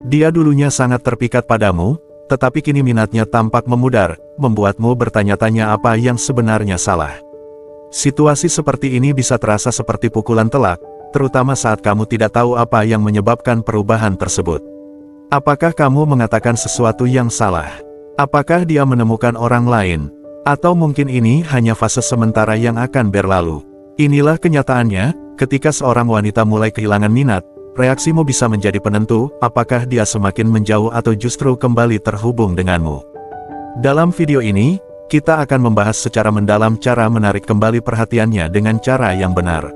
Dia dulunya sangat terpikat padamu, tetapi kini minatnya tampak memudar, membuatmu bertanya-tanya apa yang sebenarnya salah. Situasi seperti ini bisa terasa seperti pukulan telak, terutama saat kamu tidak tahu apa yang menyebabkan perubahan tersebut. Apakah kamu mengatakan sesuatu yang salah? Apakah dia menemukan orang lain? Atau mungkin ini hanya fase sementara yang akan berlalu? Inilah kenyataannya, ketika seorang wanita mulai kehilangan minat, reaksimu bisa menjadi penentu, apakah dia semakin menjauh atau justru kembali terhubung denganmu. Dalam video ini, kita akan membahas secara mendalam cara menarik kembali perhatiannya dengan cara yang benar.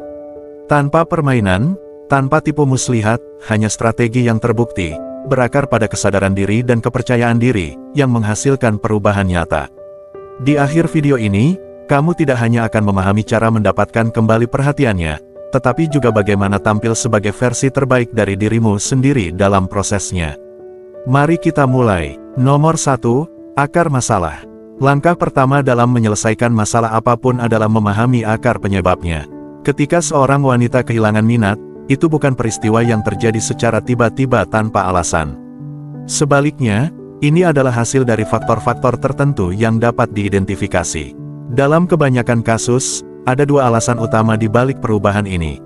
Tanpa permainan, tanpa tipu muslihat, hanya strategi yang terbukti, berakar pada kesadaran diri dan kepercayaan diri, yang menghasilkan perubahan nyata. Di akhir video ini, kamu tidak hanya akan memahami cara mendapatkan kembali perhatiannya, tetapi juga bagaimana tampil sebagai versi terbaik dari dirimu sendiri dalam prosesnya. Mari kita mulai. Nomor 1, akar masalah. Langkah pertama dalam menyelesaikan masalah apapun adalah memahami akar penyebabnya. Ketika seorang wanita kehilangan minat, itu bukan peristiwa yang terjadi secara tiba-tiba tanpa alasan. Sebaliknya, ini adalah hasil dari faktor-faktor tertentu yang dapat diidentifikasi. Dalam kebanyakan kasus, ada dua alasan utama di balik perubahan ini.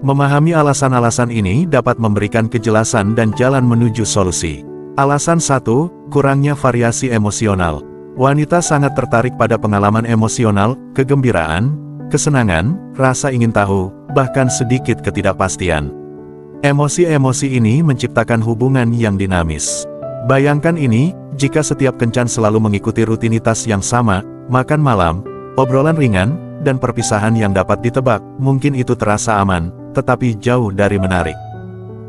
Memahami alasan-alasan ini dapat memberikan kejelasan dan jalan menuju solusi. Alasan 1, kurangnya variasi emosional. Wanita sangat tertarik pada pengalaman emosional, kegembiraan, kesenangan, rasa ingin tahu, bahkan sedikit ketidakpastian. Emosi-emosi ini menciptakan hubungan yang dinamis. Bayangkan ini, jika setiap kencan selalu mengikuti rutinitas yang sama, makan malam, obrolan ringan, dan perpisahan yang dapat ditebak, mungkin itu terasa aman, tetapi jauh dari menarik.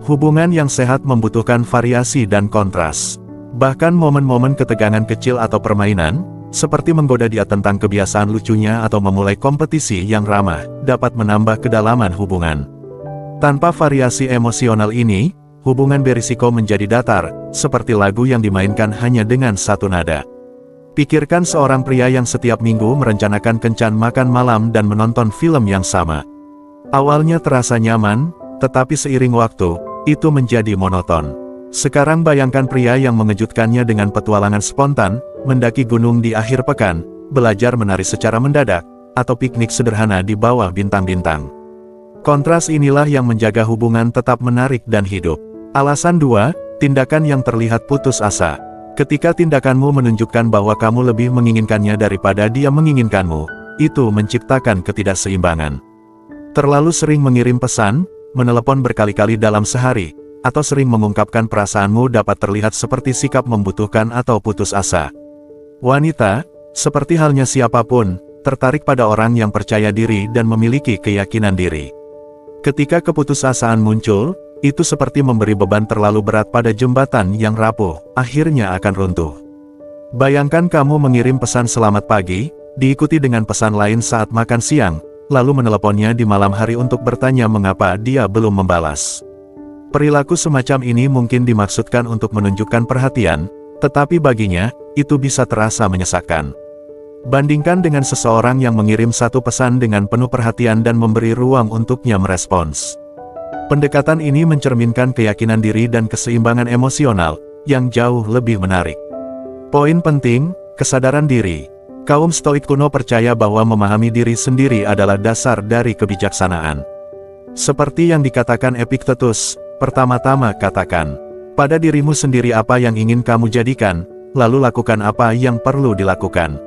Hubungan yang sehat membutuhkan variasi dan kontras. Bahkan momen-momen ketegangan kecil atau permainan, seperti menggoda dia tentang kebiasaan lucunya atau memulai kompetisi yang ramah, dapat menambah kedalaman hubungan. Tanpa variasi emosional ini, hubungan berisiko menjadi datar, seperti lagu yang dimainkan hanya dengan satu nada. Pikirkan seorang pria yang setiap minggu merencanakan kencan makan malam dan menonton film yang sama. Awalnya terasa nyaman, tetapi seiring waktu, itu menjadi monoton. Sekarang bayangkan pria yang mengejutkannya dengan petualangan spontan, mendaki gunung di akhir pekan, belajar menari secara mendadak, atau piknik sederhana di bawah bintang-bintang. Kontras inilah yang menjaga hubungan tetap menarik dan hidup. Alasan 2, tindakan yang terlihat putus asa. Ketika tindakanmu menunjukkan bahwa kamu lebih menginginkannya daripada dia menginginkanmu, itu menciptakan ketidakseimbangan. Terlalu sering mengirim pesan, menelepon berkali-kali dalam sehari, atau sering mengungkapkan perasaanmu dapat terlihat seperti sikap membutuhkan atau putus asa. Wanita, seperti halnya siapapun, tertarik pada orang yang percaya diri dan memiliki keyakinan diri. Ketika keputusasaan muncul, itu seperti memberi beban terlalu berat pada jembatan yang rapuh, akhirnya akan runtuh. Bayangkan kamu mengirim pesan selamat pagi, diikuti dengan pesan lain saat makan siang, lalu meneleponnya di malam hari untuk bertanya mengapa dia belum membalas. Perilaku semacam ini mungkin dimaksudkan untuk menunjukkan perhatian, tetapi baginya, itu bisa terasa menyesakkan. Bandingkan dengan seseorang yang mengirim satu pesan dengan penuh perhatian dan memberi ruang untuknya merespons. Pendekatan ini mencerminkan keyakinan diri dan keseimbangan emosional, yang jauh lebih menarik. Poin penting, kesadaran diri. Kaum Stoik kuno percaya bahwa memahami diri sendiri adalah dasar dari kebijaksanaan. Seperti yang dikatakan Epictetus, pertama-tama katakan pada dirimu sendiri apa yang ingin kamu jadikan, lalu lakukan apa yang perlu dilakukan.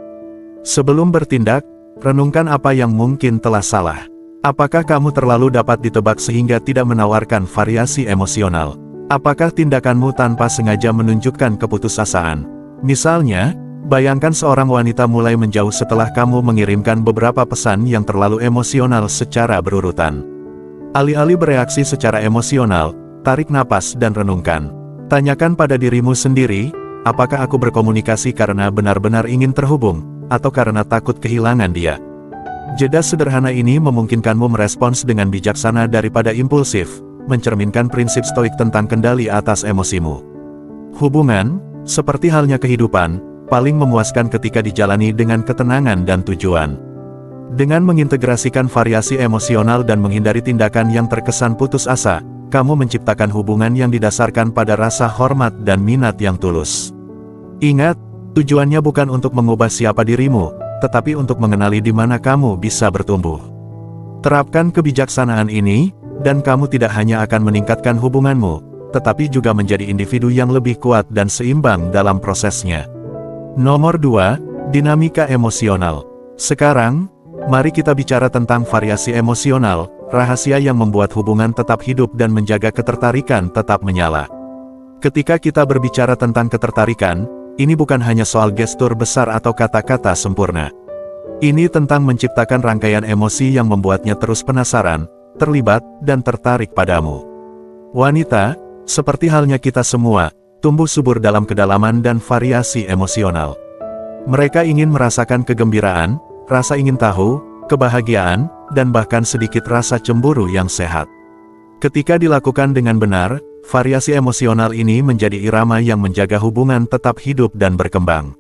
Sebelum bertindak, renungkan apa yang mungkin telah salah. Apakah kamu terlalu dapat ditebak sehingga tidak menawarkan variasi emosional? Apakah tindakanmu tanpa sengaja menunjukkan keputusasaan? Misalnya, bayangkan seorang wanita mulai menjauh setelah kamu mengirimkan beberapa pesan yang terlalu emosional secara berurutan. Alih-alih bereaksi secara emosional, tarik napas dan renungkan. Tanyakan pada dirimu sendiri, apakah aku berkomunikasi karena benar-benar ingin terhubung, atau karena takut kehilangan dia? Jeda sederhana ini memungkinkanmu merespons dengan bijaksana daripada impulsif, mencerminkan prinsip stoik tentang kendali atas emosimu. Hubungan, seperti halnya kehidupan, paling memuaskan ketika dijalani dengan ketenangan dan tujuan. Dengan mengintegrasikan variasi emosional dan menghindari tindakan yang terkesan putus asa, kamu menciptakan hubungan yang didasarkan pada rasa hormat dan minat yang tulus. Ingat, tujuannya bukan untuk mengubah siapa dirimu, tetapi untuk mengenali di mana kamu bisa bertumbuh. Terapkan kebijaksanaan ini, dan kamu tidak hanya akan meningkatkan hubunganmu, tetapi juga menjadi individu yang lebih kuat dan seimbang dalam prosesnya. Nomor 2, dinamika emosional. Sekarang, mari kita bicara tentang variasi emosional, rahasia yang membuat hubungan tetap hidup dan menjaga ketertarikan tetap menyala. Ketika kita berbicara tentang ketertarikan, ini bukan hanya soal gestur besar atau kata-kata sempurna. Ini tentang menciptakan rangkaian emosi yang membuatnya terus penasaran, terlibat, dan tertarik padamu. Wanita, seperti halnya kita semua, tumbuh subur dalam kedalaman dan variasi emosional. Mereka ingin merasakan kegembiraan, rasa ingin tahu, kebahagiaan, dan bahkan sedikit rasa cemburu yang sehat. Ketika dilakukan dengan benar, variasi emosional ini menjadi irama yang menjaga hubungan tetap hidup dan berkembang.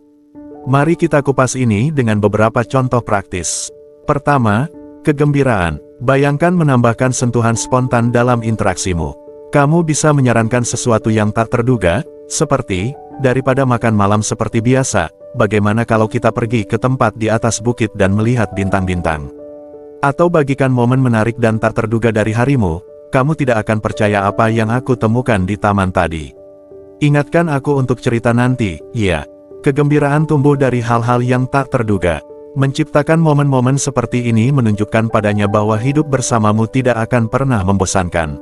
Mari kita kupas ini dengan beberapa contoh praktis. Pertama, kegembiraan. Bayangkan menambahkan sentuhan spontan dalam interaksimu. Kamu bisa menyarankan sesuatu yang tak terduga, seperti, daripada makan malam seperti biasa, bagaimana kalau kita pergi ke tempat di atas bukit dan melihat bintang-bintang? Atau bagikan momen menarik dan tak terduga dari harimu, kamu tidak akan percaya apa yang aku temukan di taman tadi. Ingatkan aku untuk cerita nanti, ya. Kegembiraan tumbuh dari hal-hal yang tak terduga. Menciptakan momen-momen seperti ini menunjukkan padanya bahwa hidup bersamamu tidak akan pernah membosankan.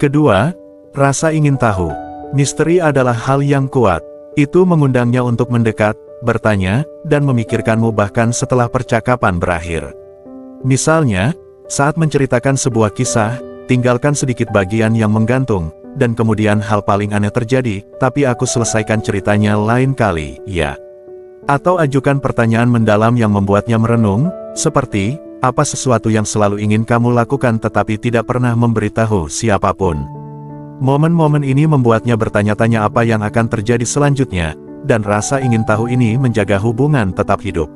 Kedua, rasa ingin tahu. Misteri adalah hal yang kuat. Itu mengundangnya untuk mendekat, bertanya, dan memikirkanmu bahkan setelah percakapan berakhir. Misalnya, saat menceritakan sebuah kisah, tinggalkan sedikit bagian yang menggantung, dan kemudian hal paling aneh terjadi, tapi aku selesaikan ceritanya lain kali, ya. Atau ajukan pertanyaan mendalam yang membuatnya merenung, seperti, apa sesuatu yang selalu ingin kamu lakukan tetapi tidak pernah memberitahu siapapun. Momen-momen ini membuatnya bertanya-tanya apa yang akan terjadi selanjutnya, dan rasa ingin tahu ini menjaga hubungan tetap hidup.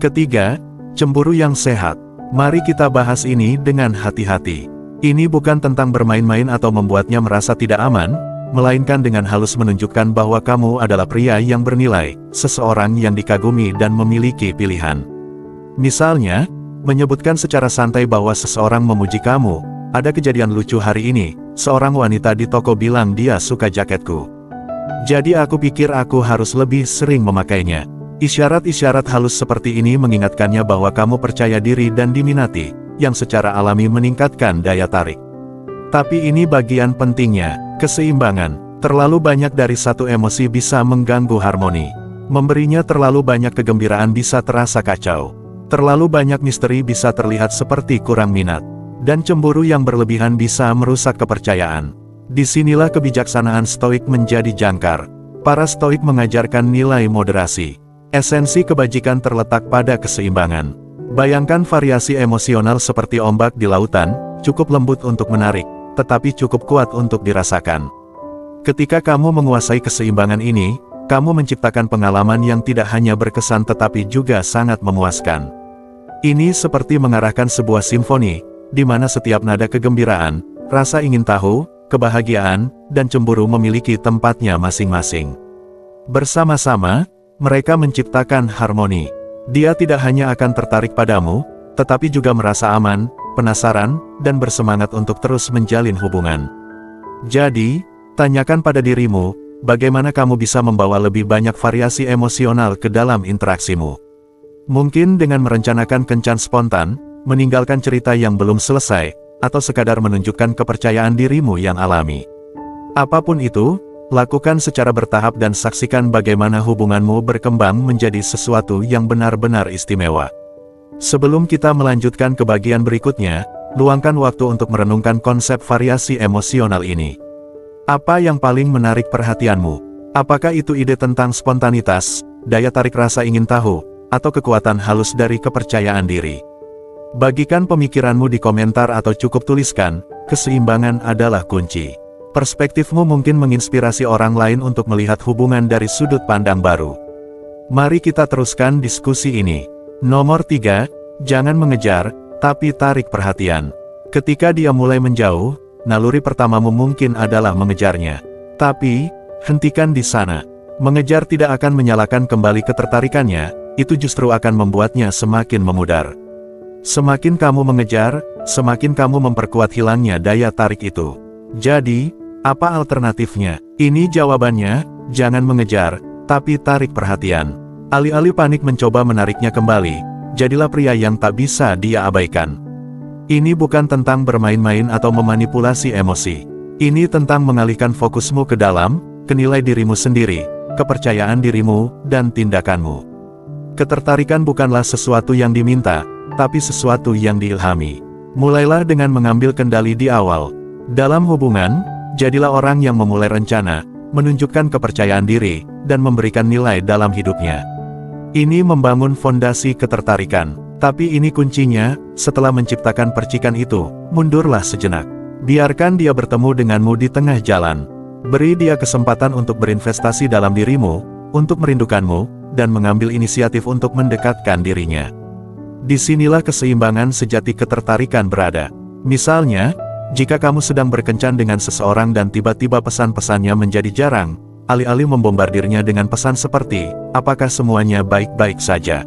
Ketiga, cemburu yang sehat. Mari kita bahas ini dengan hati-hati. Ini bukan tentang bermain-main atau membuatnya merasa tidak aman, melainkan dengan halus menunjukkan bahwa kamu adalah pria yang bernilai, seseorang yang dikagumi dan memiliki pilihan. Misalnya, menyebutkan secara santai bahwa seseorang memuji kamu. Ada kejadian lucu hari ini, seorang wanita di toko bilang dia suka jaketku. Jadi aku pikir aku harus lebih sering memakainya. Isyarat-isyarat halus seperti ini mengingatkannya bahwa kamu percaya diri dan diminati, yang secara alami meningkatkan daya tarik. Tapi ini bagian pentingnya, keseimbangan. Terlalu banyak dari satu emosi bisa mengganggu harmoni. Memberinya terlalu banyak kegembiraan bisa terasa kacau. Terlalu banyak misteri bisa terlihat seperti kurang minat. Dan cemburu yang berlebihan bisa merusak kepercayaan. Disinilah kebijaksanaan stoik menjadi jangkar. Para stoik mengajarkan nilai moderasi. Esensi kebajikan terletak pada keseimbangan. Bayangkan variasi emosional seperti ombak di lautan, cukup lembut untuk menarik, tetapi cukup kuat untuk dirasakan. Ketika kamu menguasai keseimbangan ini, kamu menciptakan pengalaman yang tidak hanya berkesan tetapi juga sangat memuaskan. Ini seperti mengarahkan sebuah simfoni, di mana setiap nada kegembiraan, rasa ingin tahu, kebahagiaan, dan cemburu memiliki tempatnya masing-masing. Bersama-sama, mereka menciptakan harmoni. Dia tidak hanya akan tertarik padamu, tetapi juga merasa aman, penasaran, dan bersemangat untuk terus menjalin hubungan. Jadi, tanyakan pada dirimu, bagaimana kamu bisa membawa lebih banyak variasi emosional ke dalam interaksimu. Mungkin dengan merencanakan kencan spontan, meninggalkan cerita yang belum selesai, atau sekadar menunjukkan kepercayaan dirimu yang alami. Apapun itu, lakukan secara bertahap dan saksikan bagaimana hubunganmu berkembang menjadi sesuatu yang benar-benar istimewa. Sebelum kita melanjutkan ke bagian berikutnya, luangkan waktu untuk merenungkan konsep variasi emosional ini. Apa yang paling menarik perhatianmu? Apakah itu ide tentang spontanitas, daya tarik rasa ingin tahu, atau kekuatan halus dari kepercayaan diri? Bagikan pemikiranmu di komentar atau cukup tuliskan, keseimbangan adalah kunci. Perspektifmu mungkin menginspirasi orang lain untuk melihat hubungan dari sudut pandang baru. Mari kita teruskan diskusi ini. Nomor 3, jangan mengejar, tapi tarik perhatian. Ketika dia mulai menjauh, naluri pertamamu mungkin adalah mengejarnya. Tapi, hentikan di sana. Mengejar tidak akan menyalakan kembali ketertarikannya, itu justru akan membuatnya semakin memudar. Semakin kamu mengejar, semakin kamu memperkuat hilangnya daya tarik itu. Jadi, apa alternatifnya? Ini jawabannya, jangan mengejar, tapi tarik perhatian. Alih-alih panik mencoba menariknya kembali, jadilah pria yang tak bisa dia abaikan. Ini bukan tentang bermain-main atau memanipulasi emosi. Ini tentang mengalihkan fokusmu ke dalam, ke nilai dirimu sendiri, kepercayaan dirimu, dan tindakanmu. Ketertarikan bukanlah sesuatu yang diminta, tapi sesuatu yang diilhami. Mulailah dengan mengambil kendali di awal. Dalam hubungan, jadilah orang yang memulai rencana, menunjukkan kepercayaan diri, dan memberikan nilai dalam hidupnya. Ini membangun fondasi ketertarikan. Tapi ini kuncinya, setelah menciptakan percikan itu, mundurlah sejenak. Biarkan dia bertemu denganmu di tengah jalan. Beri dia kesempatan untuk berinvestasi dalam dirimu, untuk merindukanmu, dan mengambil inisiatif untuk mendekatkan dirinya. Disinilah keseimbangan sejati ketertarikan berada. Misalnya, jika kamu sedang berkencan dengan seseorang dan tiba-tiba pesan-pesannya menjadi jarang, alih-alih membombardirnya dengan pesan seperti, "Apakah semuanya baik-baik saja?"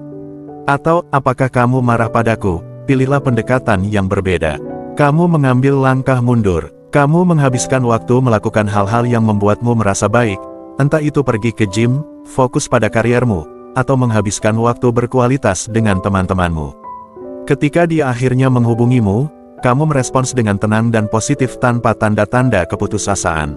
Atau, "Apakah kamu marah padaku?" Pilihlah pendekatan yang berbeda. Kamu mengambil langkah mundur. Kamu menghabiskan waktu melakukan hal-hal yang membuatmu merasa baik, entah itu pergi ke gym, fokus pada kariermu, atau menghabiskan waktu berkualitas dengan teman-temanmu. Ketika dia akhirnya menghubungimu, kamu merespons dengan tenang dan positif tanpa tanda-tanda keputusasaan.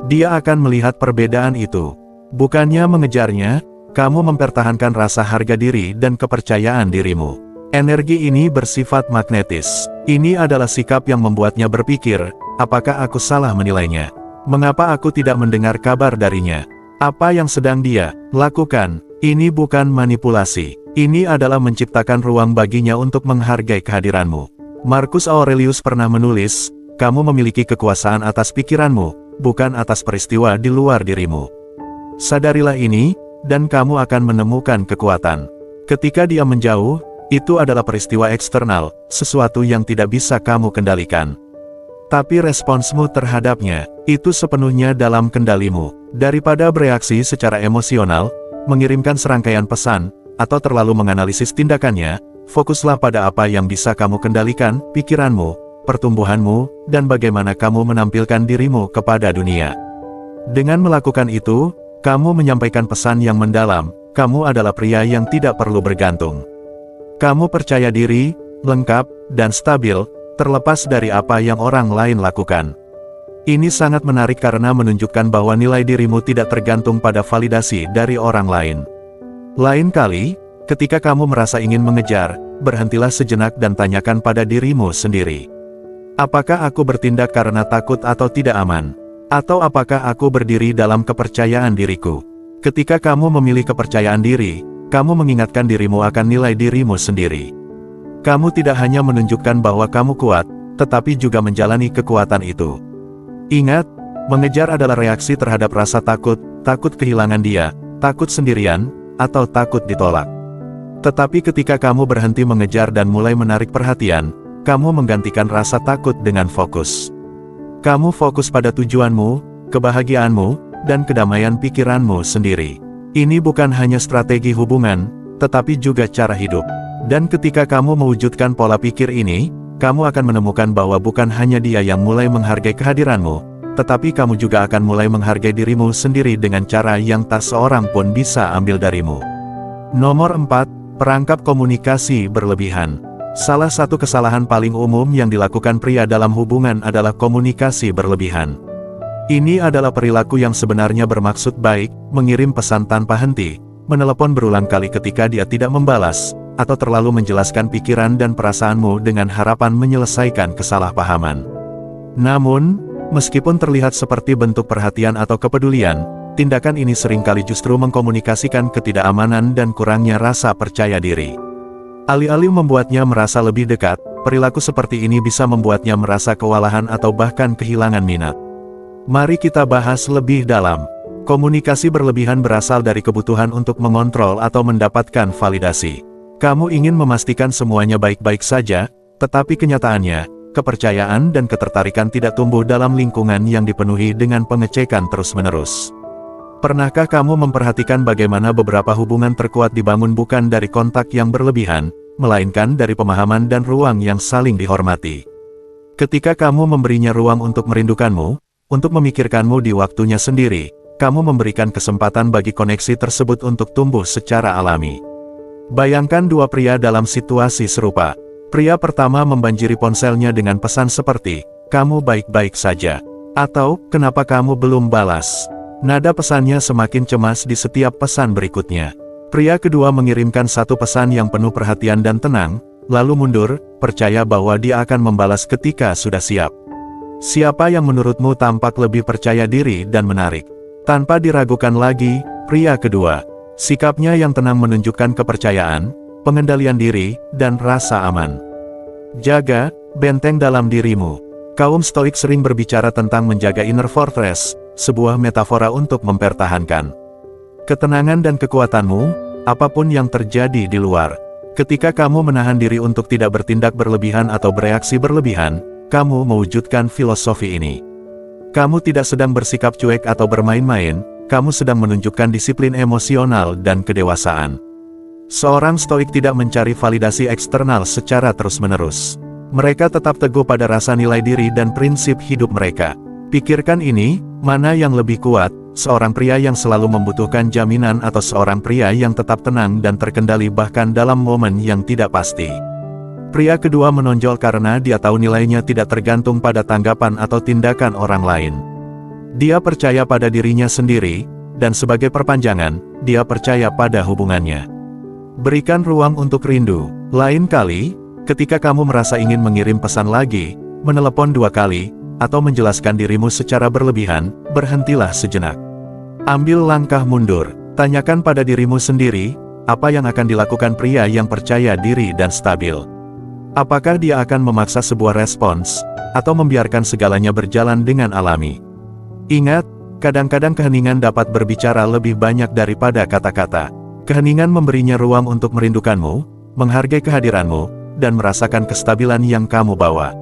Dia akan melihat perbedaan itu. Bukannya mengejarnya, kamu mempertahankan rasa harga diri dan kepercayaan dirimu. Energi ini bersifat magnetis. Ini adalah sikap yang membuatnya berpikir, apakah aku salah menilainya? Mengapa aku tidak mendengar kabar darinya? Apa yang sedang dia lakukan? Ini bukan manipulasi. Ini adalah menciptakan ruang baginya untuk menghargai kehadiranmu. Marcus Aurelius pernah menulis, kamu memiliki kekuasaan atas pikiranmu, bukan atas peristiwa di luar dirimu. Sadarilah ini, dan kamu akan menemukan kekuatan. Ketika dia menjauh, itu adalah peristiwa eksternal, sesuatu yang tidak bisa kamu kendalikan. Tapi responsmu terhadapnya, itu sepenuhnya dalam kendalimu. Daripada bereaksi secara emosional, mengirimkan serangkaian pesan, atau terlalu menganalisis tindakannya, fokuslah pada apa yang bisa kamu kendalikan, pikiranmu, pertumbuhanmu, dan bagaimana kamu menampilkan dirimu kepada dunia. Dengan melakukan itu, kamu menyampaikan pesan yang mendalam, kamu adalah pria yang tidak perlu bergantung. Kamu percaya diri, lengkap, dan stabil, terlepas dari apa yang orang lain lakukan. Ini sangat menarik karena menunjukkan bahwa nilai dirimu tidak tergantung pada validasi dari orang lain. Lain kali, ketika kamu merasa ingin mengejar, berhentilah sejenak dan tanyakan pada dirimu sendiri. Apakah aku bertindak karena takut atau tidak aman? Atau apakah aku berdiri dalam kepercayaan diriku? Ketika kamu memilih kepercayaan diri, kamu mengingatkan dirimu akan nilai dirimu sendiri. Kamu tidak hanya menunjukkan bahwa kamu kuat, tetapi juga menjalani kekuatan itu. Ingat, mengejar adalah reaksi terhadap rasa takut, takut kehilangan dia, takut sendirian, atau takut ditolak. Tetapi ketika kamu berhenti mengejar dan mulai menarik perhatian, kamu menggantikan rasa takut dengan fokus. Kamu fokus pada tujuanmu, kebahagiaanmu, dan kedamaian pikiranmu sendiri. Ini bukan hanya strategi hubungan, tetapi juga cara hidup. Dan ketika kamu mewujudkan pola pikir ini, kamu akan menemukan bahwa bukan hanya dia yang mulai menghargai kehadiranmu, tetapi kamu juga akan mulai menghargai dirimu sendiri dengan cara yang tak seorang pun bisa ambil darimu. Nomor 4, perangkap komunikasi berlebihan. Salah satu kesalahan paling umum yang dilakukan pria dalam hubungan adalah komunikasi berlebihan. Ini adalah perilaku yang sebenarnya bermaksud baik, mengirim pesan tanpa henti, menelepon berulang kali ketika dia tidak membalas, atau terlalu menjelaskan pikiran dan perasaanmu dengan harapan menyelesaikan kesalahpahaman. Namun, meskipun terlihat seperti bentuk perhatian atau kepedulian, tindakan ini seringkali justru mengkomunikasikan ketidakamanan dan kurangnya rasa percaya diri. Alih-alih membuatnya merasa lebih dekat, perilaku seperti ini bisa membuatnya merasa kewalahan atau bahkan kehilangan minat. Mari kita bahas lebih dalam. Komunikasi berlebihan berasal dari kebutuhan untuk mengontrol atau mendapatkan validasi. Kamu ingin memastikan semuanya baik-baik saja, tetapi kenyataannya, kepercayaan dan ketertarikan tidak tumbuh dalam lingkungan yang dipenuhi dengan pengecekan terus-menerus. Pernahkah kamu memperhatikan bagaimana beberapa hubungan terkuat dibangun bukan dari kontak yang berlebihan, melainkan dari pemahaman dan ruang yang saling dihormati? Ketika kamu memberinya ruang untuk merindukanmu, untuk memikirkanmu di waktunya sendiri, kamu memberikan kesempatan bagi koneksi tersebut untuk tumbuh secara alami. Bayangkan dua pria dalam situasi serupa. Pria pertama membanjiri ponselnya dengan pesan seperti, "Kamu baik-baik saja," atau "Kenapa kamu belum balas?" Nada pesannya semakin cemas di setiap pesan berikutnya. Pria kedua mengirimkan satu pesan yang penuh perhatian dan tenang, lalu mundur, percaya bahwa dia akan membalas ketika sudah siap. Siapa yang menurutmu tampak lebih percaya diri dan menarik? Tanpa diragukan lagi, pria kedua. Sikapnya yang tenang menunjukkan kepercayaan, pengendalian diri, dan rasa aman. Jaga benteng dalam dirimu. Kaum Stoik sering berbicara tentang menjaga inner fortress, sebuah metafora untuk mempertahankan ketenangan dan kekuatanmu, apapun yang terjadi di luar. Ketika kamu menahan diri untuk tidak bertindak berlebihan atau bereaksi berlebihan, kamu mewujudkan filosofi ini. Kamu tidak sedang bersikap cuek atau bermain-main, kamu sedang menunjukkan disiplin emosional dan kedewasaan. Seorang Stoik tidak mencari validasi eksternal secara terus-menerus. Mereka tetap teguh pada rasa nilai diri dan prinsip hidup mereka. Pikirkan ini, mana yang lebih kuat, seorang pria yang selalu membutuhkan jaminan atau seorang pria yang tetap tenang dan terkendali bahkan dalam momen yang tidak pasti. Pria kedua menonjol karena dia tahu nilainya tidak tergantung pada tanggapan atau tindakan orang lain. Dia percaya pada dirinya sendiri, dan sebagai perpanjangan, dia percaya pada hubungannya. Berikan ruang untuk rindu. Lain kali, ketika kamu merasa ingin mengirim pesan lagi, menelepon 2 kali, atau menjelaskan dirimu secara berlebihan, berhentilah sejenak. Ambil langkah mundur, tanyakan pada dirimu sendiri, apa yang akan dilakukan pria yang percaya diri dan stabil. Apakah dia akan memaksa sebuah respons, atau membiarkan segalanya berjalan dengan alami? Ingat, kadang-kadang keheningan dapat berbicara lebih banyak daripada kata-kata. Keheningan memberinya ruang untuk merindukanmu, menghargai kehadiranmu, dan merasakan kestabilan yang kamu bawa.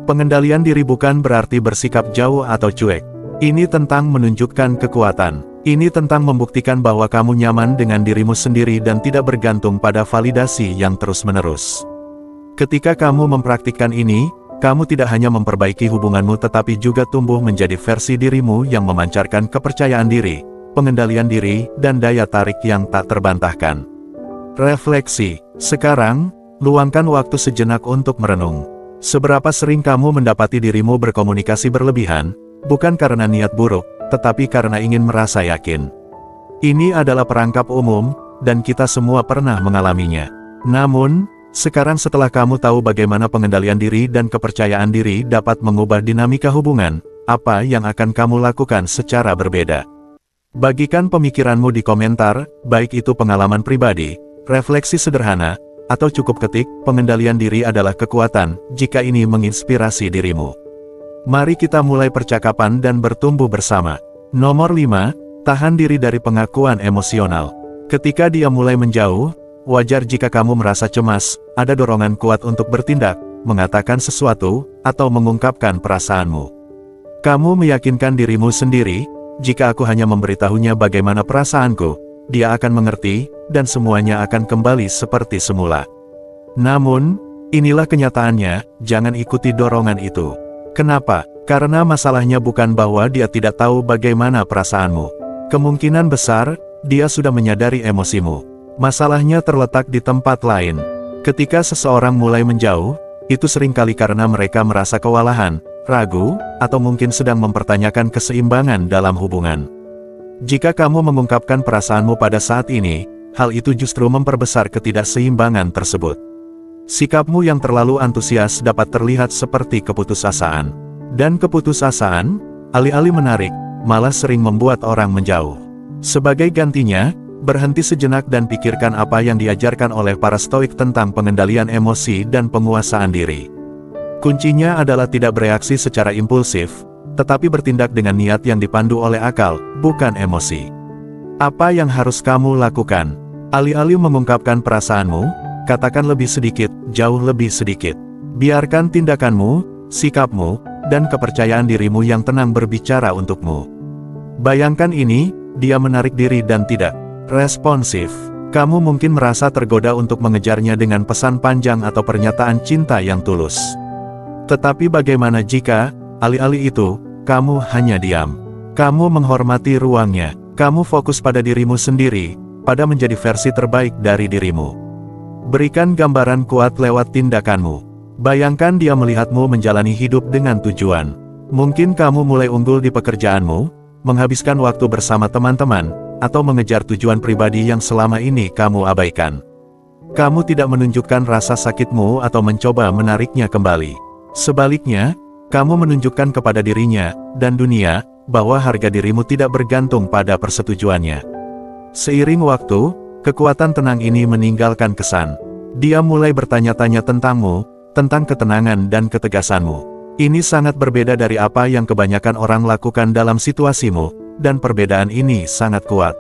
Pengendalian diri bukan berarti bersikap jauh atau cuek. Ini tentang menunjukkan kekuatan. Ini tentang membuktikan bahwa kamu nyaman dengan dirimu sendiri dan tidak bergantung pada validasi yang terus-menerus. Ketika kamu mempraktikkan ini, kamu tidak hanya memperbaiki hubunganmu tetapi juga tumbuh menjadi versi dirimu yang memancarkan kepercayaan diri, pengendalian diri, dan daya tarik yang tak terbantahkan. Refleksi. Sekarang, luangkan waktu sejenak untuk merenung. Seberapa sering kamu mendapati dirimu berkomunikasi berlebihan, bukan karena niat buruk, tetapi karena ingin merasa yakin. Ini adalah perangkap umum, dan kita semua pernah mengalaminya. Namun, sekarang setelah kamu tahu bagaimana pengendalian diri dan kepercayaan diri dapat mengubah dinamika hubungan, apa yang akan kamu lakukan secara berbeda? Bagikan pemikiranmu di komentar, baik itu pengalaman pribadi, refleksi sederhana, atau cukup ketik, pengendalian diri adalah kekuatan, jika ini menginspirasi dirimu. Mari kita mulai percakapan dan bertumbuh bersama. Nomor 5, tahan diri dari pengakuan emosional. Ketika dia mulai menjauh, wajar jika kamu merasa cemas, ada dorongan kuat untuk bertindak, mengatakan sesuatu, atau mengungkapkan perasaanmu. Kamu meyakinkan dirimu sendiri, jika aku hanya memberitahunya bagaimana perasaanku, dia akan mengerti, dan semuanya akan kembali seperti semula. Namun, inilah kenyataannya, jangan ikuti dorongan itu. Kenapa? Karena masalahnya bukan bahwa dia tidak tahu bagaimana perasaanmu. Kemungkinan besar, dia sudah menyadari emosimu. Masalahnya terletak di tempat lain. Ketika seseorang mulai menjauh, itu seringkali karena mereka merasa kewalahan, ragu, atau mungkin sedang mempertanyakan keseimbangan dalam hubungan. Jika kamu mengungkapkan perasaanmu pada saat ini, hal itu justru memperbesar ketidakseimbangan tersebut. Sikapmu yang terlalu antusias dapat terlihat seperti keputusasaan. Dan keputusasaan, alih-alih menarik, malah sering membuat orang menjauh. Sebagai gantinya, berhenti sejenak dan pikirkan apa yang diajarkan oleh para Stoik tentang pengendalian emosi dan penguasaan diri. Kuncinya adalah tidak bereaksi secara impulsif, tetapi bertindak dengan niat yang dipandu oleh akal, bukan emosi. Apa yang harus kamu lakukan? Alih-alih mengungkapkan perasaanmu, katakan lebih sedikit, jauh lebih sedikit. Biarkan tindakanmu, sikapmu, dan kepercayaan dirimu yang tenang berbicara untukmu. Bayangkan ini, dia menarik diri dan tidak responsif. Kamu mungkin merasa tergoda untuk mengejarnya dengan pesan panjang atau pernyataan cinta yang tulus. Tetapi bagaimana jika, alih-alih itu, kamu hanya diam? Kamu menghormati ruangnya, kamu fokus pada dirimu sendiri, pada menjadi versi terbaik dari dirimu. Berikan gambaran kuat lewat tindakanmu. Bayangkan dia melihatmu menjalani hidup dengan tujuan. Mungkin kamu mulai unggul di pekerjaanmu, menghabiskan waktu bersama teman-teman, atau mengejar tujuan pribadi yang selama ini kamu abaikan. Kamu tidak menunjukkan rasa sakitmu atau mencoba menariknya kembali. Sebaliknya, kamu menunjukkan kepada dirinya dan dunia bahwa harga dirimu tidak bergantung pada persetujuannya. Seiring waktu, kekuatan tenang ini meninggalkan kesan. Dia mulai bertanya-tanya tentangmu, tentang ketenangan dan ketegasanmu. Ini sangat berbeda dari apa yang kebanyakan orang lakukan dalam situasimu, dan perbedaan ini sangat kuat.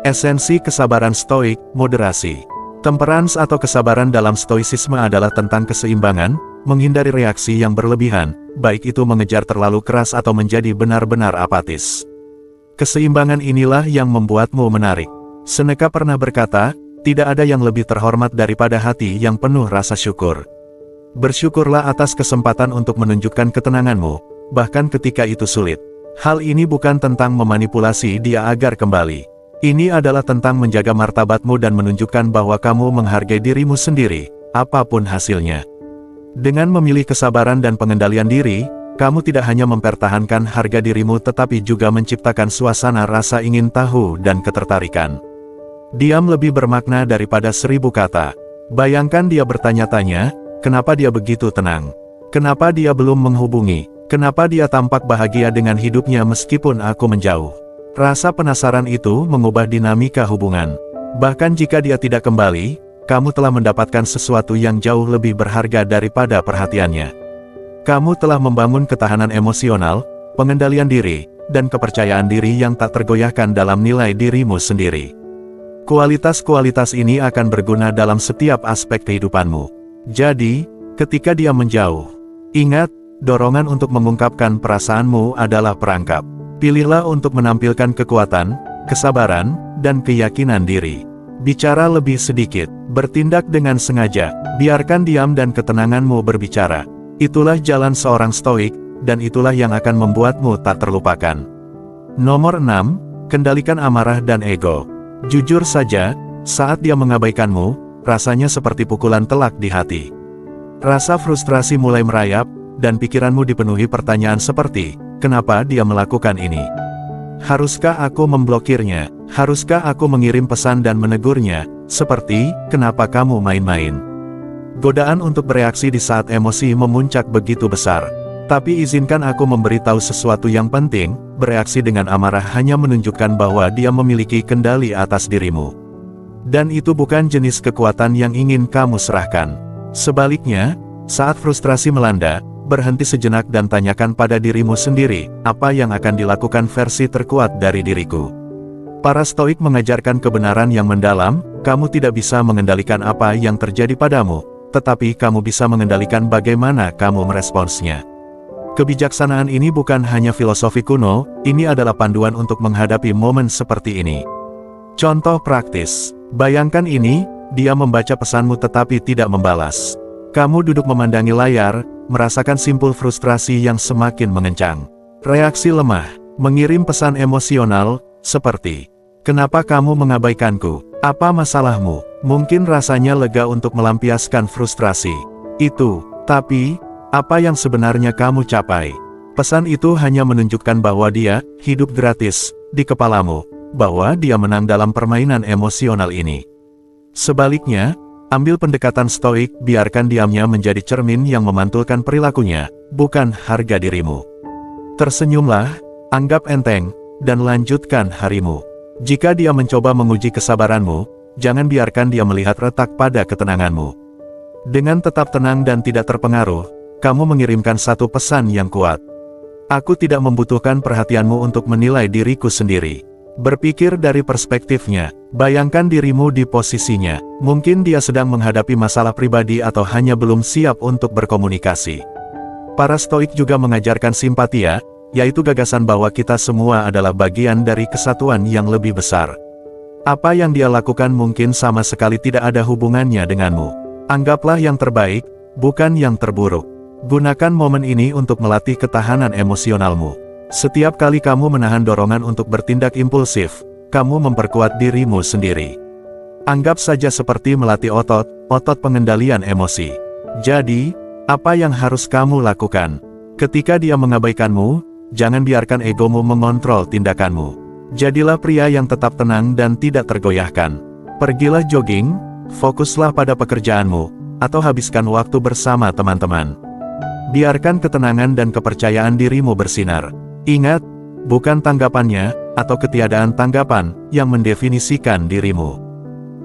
Esensi kesabaran stoik, moderasi. Temperance atau kesabaran dalam stoicisme adalah tentang keseimbangan, menghindari reaksi yang berlebihan, baik itu mengejar terlalu keras atau menjadi benar-benar apatis. Keseimbangan inilah yang membuatmu menarik. Seneca pernah berkata, tidak ada yang lebih terhormat daripada hati yang penuh rasa syukur. Bersyukurlah atas kesempatan untuk menunjukkan ketenanganmu, bahkan ketika itu sulit. Hal ini bukan tentang memanipulasi dia agar kembali. Ini adalah tentang menjaga martabatmu dan menunjukkan bahwa kamu menghargai dirimu sendiri, apapun hasilnya. Dengan memilih kesabaran dan pengendalian diri, kamu tidak hanya mempertahankan harga dirimu tetapi juga menciptakan suasana rasa ingin tahu dan ketertarikan. Diam lebih bermakna daripada 1000 kata. Bayangkan dia bertanya-tanya, kenapa dia begitu tenang? Kenapa dia belum menghubungi? Kenapa dia tampak bahagia dengan hidupnya meskipun aku menjauh? Rasa penasaran itu mengubah dinamika hubungan. Bahkan jika dia tidak kembali, kamu telah mendapatkan sesuatu yang jauh lebih berharga daripada perhatiannya. Kamu telah membangun ketahanan emosional, pengendalian diri, dan kepercayaan diri yang tak tergoyahkan dalam nilai dirimu sendiri. Kualitas-kualitas ini akan berguna dalam setiap aspek kehidupanmu. Jadi, ketika dia menjauh, ingat, dorongan untuk mengungkapkan perasaanmu adalah perangkap. Pilihlah untuk menampilkan kekuatan, kesabaran, dan keyakinan diri. Bicara lebih sedikit, bertindak dengan sengaja, biarkan diam dan ketenanganmu berbicara. Itulah jalan seorang stoik, dan itulah yang akan membuatmu tak terlupakan. Nomor 6, kendalikan amarah dan ego. Jujur saja, saat dia mengabaikanmu, rasanya seperti pukulan telak di hati. Rasa frustrasi mulai merayap, dan pikiranmu dipenuhi pertanyaan seperti, kenapa dia melakukan ini? Haruskah aku memblokirnya? Haruskah aku mengirim pesan dan menegurnya? Seperti, kenapa kamu main-main? Godaan untuk bereaksi di saat emosi memuncak begitu besar. Tapi izinkan aku memberitahu sesuatu yang penting, bereaksi dengan amarah hanya menunjukkan bahwa dia memiliki kendali atas dirimu. Dan itu bukan jenis kekuatan yang ingin kamu serahkan. Sebaliknya, saat frustrasi melanda, berhenti sejenak dan tanyakan pada dirimu sendiri, apa yang akan dilakukan versi terkuat dari diriku. Para stoik mengajarkan kebenaran yang mendalam, kamu tidak bisa mengendalikan apa yang terjadi padamu, tetapi kamu bisa mengendalikan bagaimana kamu meresponsnya. Kebijaksanaan ini bukan hanya filosofi kuno, ini adalah panduan untuk menghadapi momen seperti ini. Contoh praktis, bayangkan ini, dia membaca pesanmu tetapi tidak membalas. Kamu duduk memandangi layar, merasakan simpul frustrasi yang semakin mengencang. Reaksi lemah, mengirim pesan emosional, seperti, kenapa kamu mengabaikanku? Apa masalahmu? Mungkin rasanya lega untuk melampiaskan frustrasi. Tapi, apa yang sebenarnya kamu capai? Pesan itu hanya menunjukkan bahwa dia hidup gratis di kepalamu, bahwa dia menang dalam permainan emosional ini. Sebaliknya, ambil pendekatan stoik, biarkan diamnya menjadi cermin yang memantulkan perilakunya, bukan harga dirimu. Tersenyumlah, anggap enteng, dan lanjutkan harimu. Jika dia mencoba menguji kesabaranmu, jangan biarkan dia melihat retak pada ketenanganmu. Dengan tetap tenang dan tidak terpengaruh, kamu mengirimkan satu pesan yang kuat. Aku tidak membutuhkan perhatianmu untuk menilai diriku sendiri. Berpikir dari perspektifnya, bayangkan dirimu di posisinya. Mungkin dia sedang menghadapi masalah pribadi atau hanya belum siap untuk berkomunikasi. Para Stoik juga mengajarkan simpatia, yaitu gagasan bahwa kita semua adalah bagian dari kesatuan yang lebih besar. Apa yang dia lakukan mungkin sama sekali tidak ada hubungannya denganmu. Anggaplah yang terbaik, bukan yang terburuk. Gunakan momen ini untuk melatih ketahanan emosionalmu. Setiap kali kamu menahan dorongan untuk bertindak impulsif, kamu memperkuat dirimu sendiri. Anggap saja seperti melatih otot pengendalian emosi. Jadi, apa yang harus kamu lakukan? Ketika dia mengabaikanmu, jangan biarkan egomu mengontrol tindakanmu. Jadilah pria yang tetap tenang dan tidak tergoyahkan. Pergilah jogging, fokuslah pada pekerjaanmu, atau habiskan waktu bersama teman-teman. Biarkan ketenangan dan kepercayaan dirimu bersinar. Ingat, bukan tanggapannya, atau ketiadaan tanggapan, yang mendefinisikan dirimu.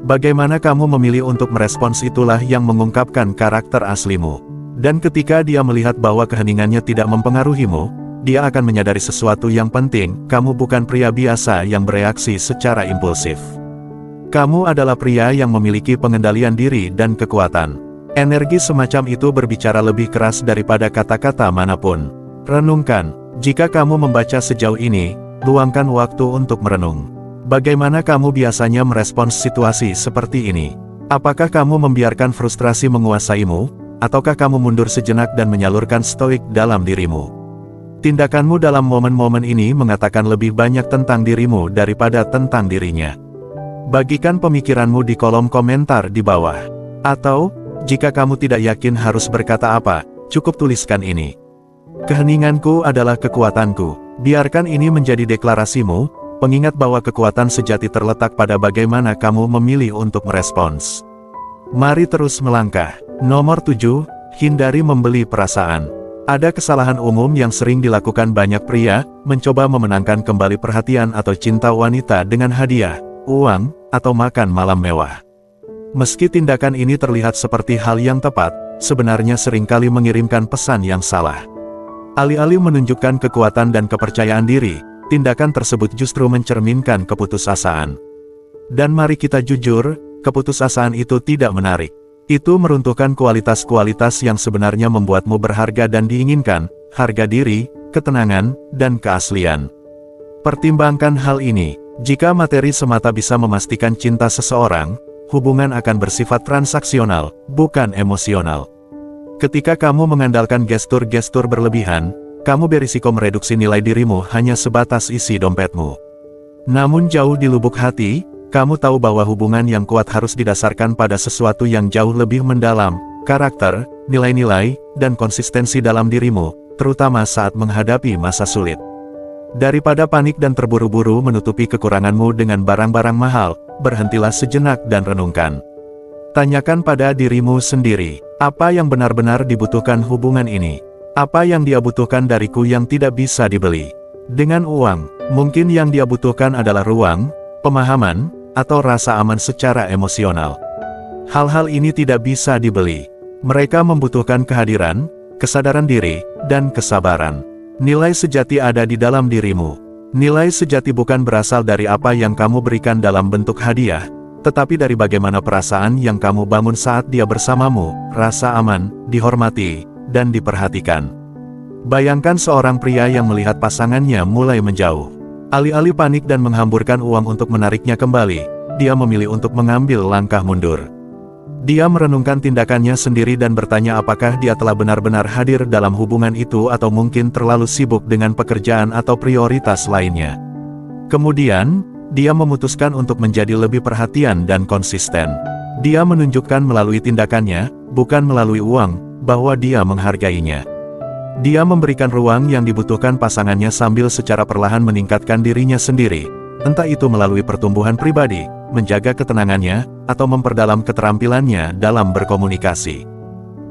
Bagaimana kamu memilih untuk merespons itulah yang mengungkapkan karakter aslimu. Dan ketika dia melihat bahwa keheningannya tidak mempengaruhimu, dia akan menyadari sesuatu yang penting, kamu bukan pria biasa yang bereaksi secara impulsif. Kamu adalah pria yang memiliki pengendalian diri dan kekuatan. Energi semacam itu berbicara lebih keras daripada kata-kata manapun. Renungkan, jika kamu membaca sejauh ini, luangkan waktu untuk merenung. Bagaimana kamu biasanya merespons situasi seperti ini? Apakah kamu membiarkan frustrasi menguasaimu, ataukah kamu mundur sejenak dan menyalurkan stoik dalam dirimu? Tindakanmu dalam momen-momen ini mengatakan lebih banyak tentang dirimu daripada tentang dirinya. Bagikan pemikiranmu di kolom komentar di bawah. Atau, jika kamu tidak yakin harus berkata apa, cukup tuliskan ini. Keheninganku adalah kekuatanku. Biarkan ini menjadi deklarasimu, pengingat bahwa kekuatan sejati terletak pada bagaimana kamu memilih untuk merespons. Mari terus melangkah. Nomor 7, hindari membeli perasaan. Ada kesalahan umum yang sering dilakukan banyak pria, mencoba memenangkan kembali perhatian atau cinta wanita dengan hadiah, uang, atau makan malam mewah. Meski tindakan ini terlihat seperti hal yang tepat, sebenarnya seringkali mengirimkan pesan yang salah. Alih-alih menunjukkan kekuatan dan kepercayaan diri, tindakan tersebut justru mencerminkan keputusasaan. Dan mari kita jujur, keputusasaan itu tidak menarik. Itu meruntuhkan kualitas-kualitas yang sebenarnya membuatmu berharga dan diinginkan, harga diri, ketenangan, dan keaslian. Pertimbangkan hal ini, jika materi semata bisa memastikan cinta seseorang, hubungan akan bersifat transaksional, bukan emosional. Ketika kamu mengandalkan gestur-gestur berlebihan, kamu berisiko mereduksi nilai dirimu hanya sebatas isi dompetmu. Namun jauh di lubuk hati, kamu tahu bahwa hubungan yang kuat harus didasarkan pada sesuatu yang jauh lebih mendalam, karakter, nilai-nilai, dan konsistensi dalam dirimu, terutama saat menghadapi masa sulit. Daripada panik dan terburu-buru menutupi kekuranganmu dengan barang-barang mahal, berhentilah sejenak dan renungkan. Tanyakan pada dirimu sendiri, apa yang benar-benar dibutuhkan hubungan ini? Apa yang dia butuhkan dariku yang tidak bisa dibeli? Dengan uang, mungkin yang dia butuhkan adalah ruang, pemahaman, atau rasa aman secara emosional. Hal-hal ini tidak bisa dibeli. Mereka membutuhkan kehadiran, kesadaran diri, dan kesabaran. Nilai sejati ada di dalam dirimu. Nilai sejati bukan berasal dari apa yang kamu berikan dalam bentuk hadiah, tetapi dari bagaimana perasaan yang kamu bangun saat dia bersamamu, rasa aman, dihormati, dan diperhatikan. Bayangkan seorang pria yang melihat pasangannya mulai menjauh. Alih-alih panik dan menghamburkan uang untuk menariknya kembali, dia memilih untuk mengambil langkah mundur. Dia merenungkan tindakannya sendiri dan bertanya apakah dia telah benar-benar hadir dalam hubungan itu atau mungkin terlalu sibuk dengan pekerjaan atau prioritas lainnya. Kemudian, dia memutuskan untuk menjadi lebih perhatian dan konsisten. Dia menunjukkan melalui tindakannya, bukan melalui uang, bahwa dia menghargainya. Dia memberikan ruang yang dibutuhkan pasangannya sambil secara perlahan meningkatkan dirinya sendiri, entah itu melalui pertumbuhan pribadi, menjaga ketenangannya, atau memperdalam keterampilannya dalam berkomunikasi.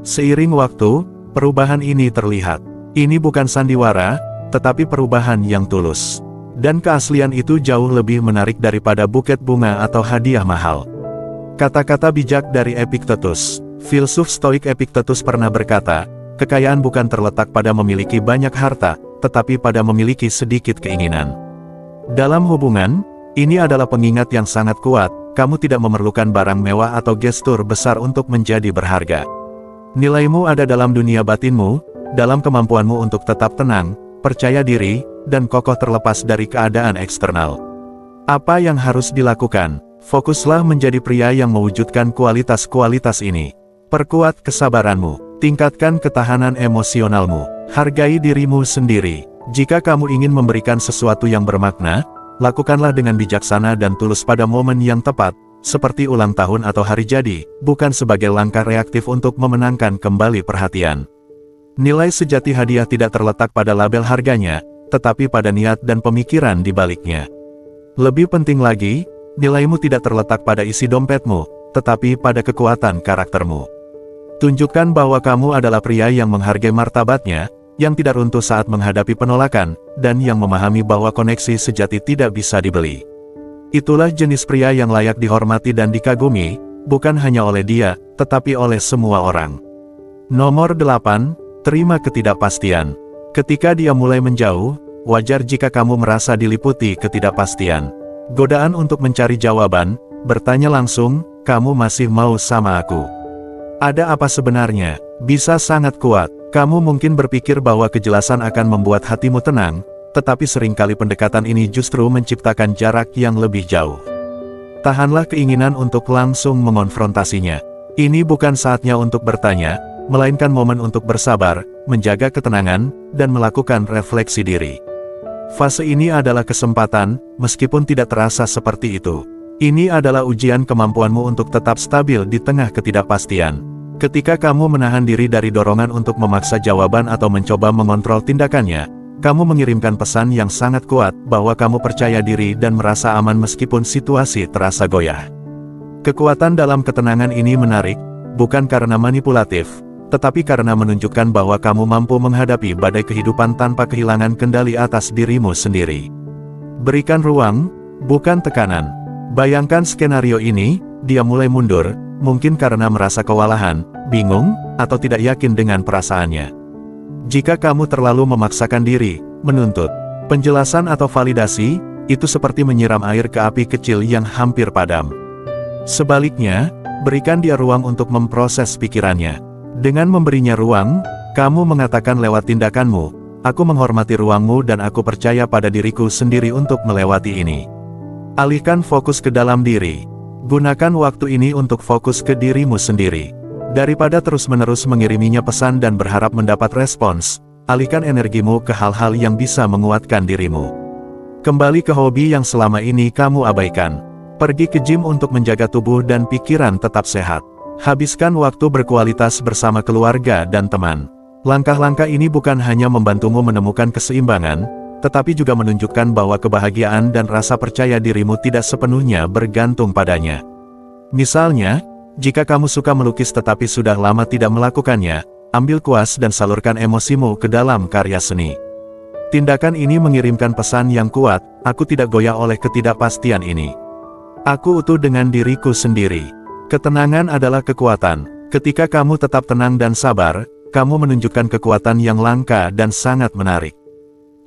Seiring waktu, perubahan ini terlihat. Ini bukan sandiwara, tetapi perubahan yang tulus. Dan keaslian itu jauh lebih menarik daripada buket bunga atau hadiah mahal. Kata-kata bijak dari Epictetus. Filsuf Stoik Epictetus pernah berkata, kekayaan bukan terletak pada memiliki banyak harta, tetapi pada memiliki sedikit keinginan. Dalam hubungan, ini adalah pengingat yang sangat kuat, kamu tidak memerlukan barang mewah atau gestur besar untuk menjadi berharga. Nilaimu ada dalam dunia batinmu, dalam kemampuanmu untuk tetap tenang, percaya diri, dan kokoh terlepas dari keadaan eksternal. Apa yang harus dilakukan? Fokuslah menjadi pria yang mewujudkan kualitas-kualitas ini. Perkuat kesabaranmu, tingkatkan ketahanan emosionalmu, hargai dirimu sendiri. Jika kamu ingin memberikan sesuatu yang bermakna, lakukanlah dengan bijaksana dan tulus pada momen yang tepat, seperti ulang tahun atau hari jadi, bukan sebagai langkah reaktif untuk memenangkan kembali perhatian. Nilai sejati hadiah tidak terletak pada label harganya, tetapi pada niat dan pemikiran di baliknya. Lebih penting lagi, nilaimu tidak terletak pada isi dompetmu, tetapi pada kekuatan karaktermu. Tunjukkan bahwa kamu adalah pria yang menghargai martabatnya, yang tidak runtuh saat menghadapi penolakan, dan yang memahami bahwa koneksi sejati tidak bisa dibeli. Itulah jenis pria yang layak dihormati dan dikagumi, bukan hanya oleh dia, tetapi oleh semua orang. Nomor 8, terima ketidakpastian. Ketika dia mulai menjauh, wajar jika kamu merasa diliputi ketidakpastian. Godaan untuk mencari jawaban, bertanya langsung, kamu masih mau sama aku? Ada apa sebenarnya? Bisa sangat kuat. Kamu mungkin berpikir bahwa kejelasan akan membuat hatimu tenang, tetapi seringkali pendekatan ini justru menciptakan jarak yang lebih jauh. Tahanlah keinginan untuk langsung mengonfrontasinya. Ini bukan saatnya untuk bertanya, melainkan momen untuk bersabar, menjaga ketenangan, dan melakukan refleksi diri. Fase ini adalah kesempatan, meskipun tidak terasa seperti itu. Ini adalah ujian kemampuanmu untuk tetap stabil di tengah ketidakpastian. Ketika kamu menahan diri dari dorongan untuk memaksa jawaban atau mencoba mengontrol tindakannya, kamu mengirimkan pesan yang sangat kuat bahwa kamu percaya diri dan merasa aman meskipun situasi terasa goyah. Kekuatan dalam ketenangan ini menarik, bukan karena manipulatif, tetapi karena menunjukkan bahwa kamu mampu menghadapi badai kehidupan tanpa kehilangan kendali atas dirimu sendiri. Berikan ruang, bukan tekanan. Bayangkan skenario ini, dia mulai mundur, mungkin karena merasa kewalahan, bingung, atau tidak yakin dengan perasaannya. Jika kamu terlalu memaksakan diri, menuntut penjelasan atau validasi, itu seperti menyiram air ke api kecil yang hampir padam. Sebaliknya, berikan dia ruang untuk memproses pikirannya. Dengan memberinya ruang, kamu mengatakan lewat tindakanmu, aku menghormati ruangmu dan aku percaya pada diriku sendiri untuk melewati ini. Alihkan fokus ke dalam diri. Gunakan waktu ini untuk fokus ke dirimu sendiri. Daripada terus-menerus mengiriminya pesan dan berharap mendapat respons, alihkan energimu ke hal-hal yang bisa menguatkan dirimu. Kembali ke hobi yang selama ini kamu abaikan. Pergi ke gym untuk menjaga tubuh dan pikiran tetap sehat. Habiskan waktu berkualitas bersama keluarga dan teman. Langkah-langkah ini bukan hanya membantumu menemukan keseimbangan, tetapi juga menunjukkan bahwa kebahagiaan dan rasa percaya dirimu tidak sepenuhnya bergantung padanya. Misalnya, jika kamu suka melukis tetapi sudah lama tidak melakukannya, ambil kuas dan salurkan emosimu ke dalam karya seni. Tindakan ini mengirimkan pesan yang kuat, aku tidak goyah oleh ketidakpastian ini. Aku utuh dengan diriku sendiri. Ketenangan adalah kekuatan. Ketika kamu tetap tenang dan sabar, kamu menunjukkan kekuatan yang langka dan sangat menarik.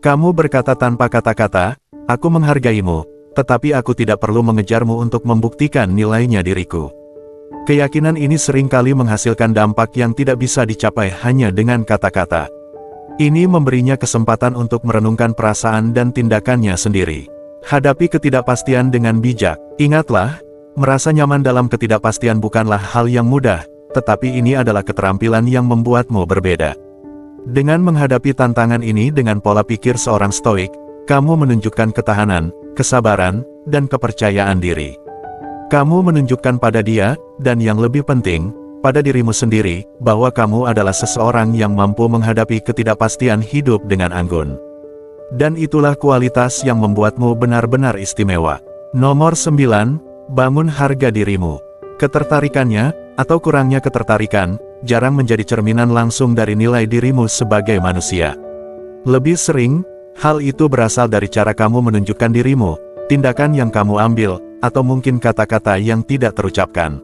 Kamu berkata tanpa kata-kata, aku menghargaimu, tetapi aku tidak perlu mengejarmu untuk membuktikan nilainya diriku. Keyakinan ini seringkali menghasilkan dampak yang tidak bisa dicapai hanya dengan kata-kata. Ini memberinya kesempatan untuk merenungkan perasaan dan tindakannya sendiri. Hadapi ketidakpastian dengan bijak. Ingatlah, merasa nyaman dalam ketidakpastian bukanlah hal yang mudah, tetapi ini adalah keterampilan yang membuatmu berbeda. Dengan menghadapi tantangan ini dengan pola pikir seorang stoik, kamu menunjukkan ketahanan, kesabaran, dan kepercayaan diri. Kamu menunjukkan pada dia, dan yang lebih penting, pada dirimu sendiri, bahwa kamu adalah seseorang yang mampu menghadapi ketidakpastian hidup dengan anggun. Dan itulah kualitas yang membuatmu benar-benar istimewa. Nomor 9, bangun harga dirimu. Ketertarikannya, atau kurangnya ketertarikan, jarang menjadi cerminan langsung dari nilai dirimu sebagai manusia. Lebih sering, hal itu berasal dari cara kamu menunjukkan dirimu, tindakan yang kamu ambil, atau mungkin kata-kata yang tidak terucapkan.